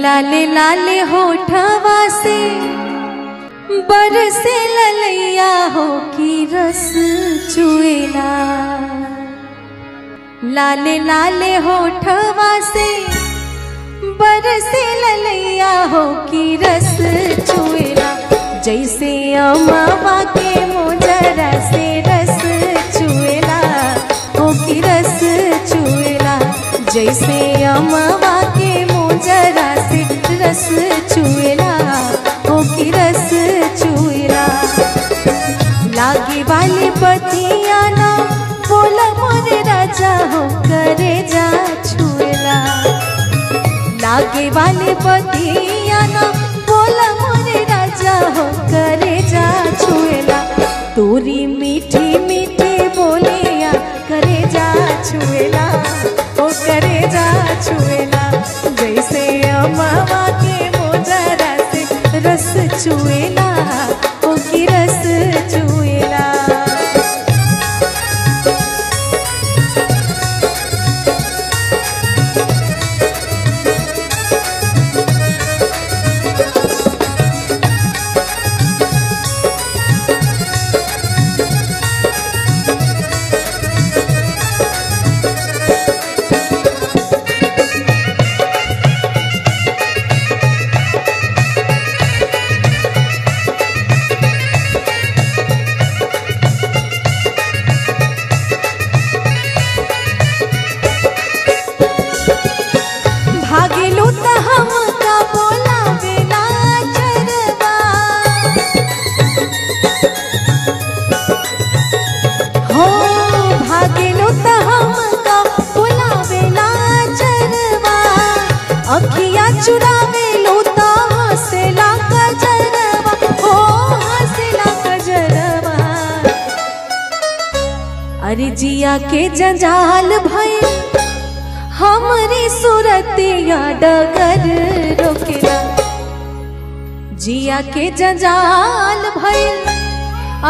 लाले लाले होठवा से बरसे ललैया हो की रस चुएला। लाले लाले होठवा से बरसे ललैया हो की रस चुएला। जैसे अमवा के मोजरा से रस चुएला हो की रस चुएला। जैसे अमवा के मोजरा से रस चुएला हो की रस चुएला। लागे वाले पतिया ना बोला मोरे राजा हो करे जा छुएला। लागे वाले पतिया ना बोला मोरे राजा हो करे जा छुएला। तोरी मीठी मीठी बोलिया करे जा छुएला हो करे जा छुएला। जैसे अमवा के मोजरा से रस चुएला हो की रस चुएला। अखिया चुरावे लूता हंसला कजरवा हो हंसला कजरवा। अरे जिया के जंजाल भइल हमरी सूरतिया डगर रोकेला। जिया के जंजाल भइल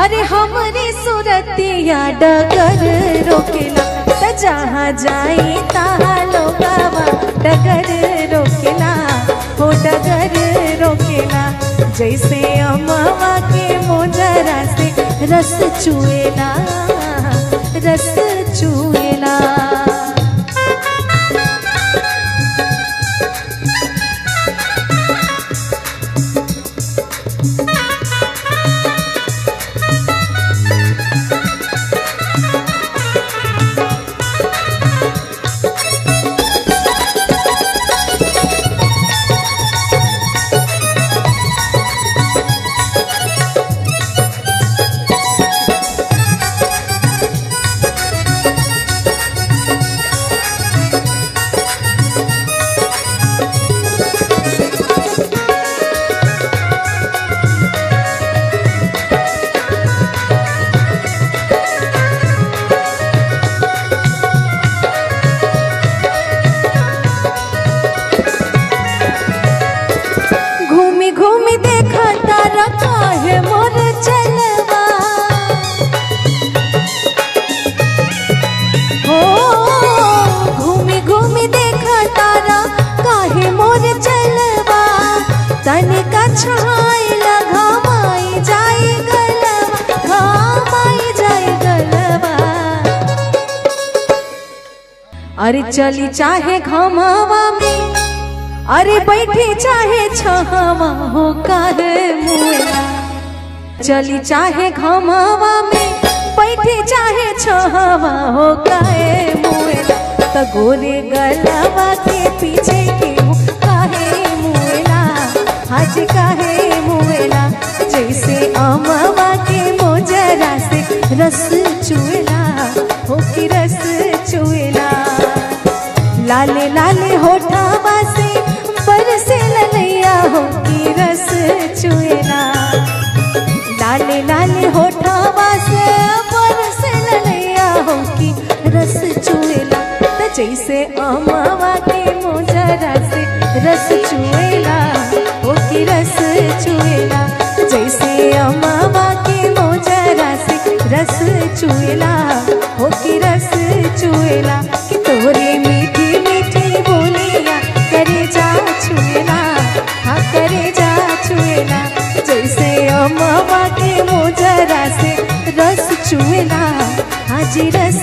अरे हमरी सूरतिया डगर रोकेला। त जहाँ जाई तहाँ लोगावा डगर रोकेला हो डगर रोकेला। जैसे अमवा के मोजरा से रस चुएला रस चुएला। अरे चली चाहे घमावा में अरे बैठी चाहे छहावा हो काहे मुएला। चली चाहे घमावा में बैठी चाहे छहावा हो काहे मुएला। त गोरे गलवा के पीछे क्यों काहे मुएला आज काहे मुएला। जैसे अमवा के मोजरा से रस चुएला हो की रस चुएला। लाले लाले होठवा से बरसे ललैया हो की रस चुएला। लाले लाले होठवा से बरसे ललैया हो की रस चुएला। त जैसे अमवा के मोजरा से रस चुएला हो की रस चुएला। जैसे अमवा के मोजरा से रस चुएला हो की रस चुएला। कि तोरे मीठी मीठी बोलिया करे जा छुएला। भवरा से रस चुएला, हाजी रस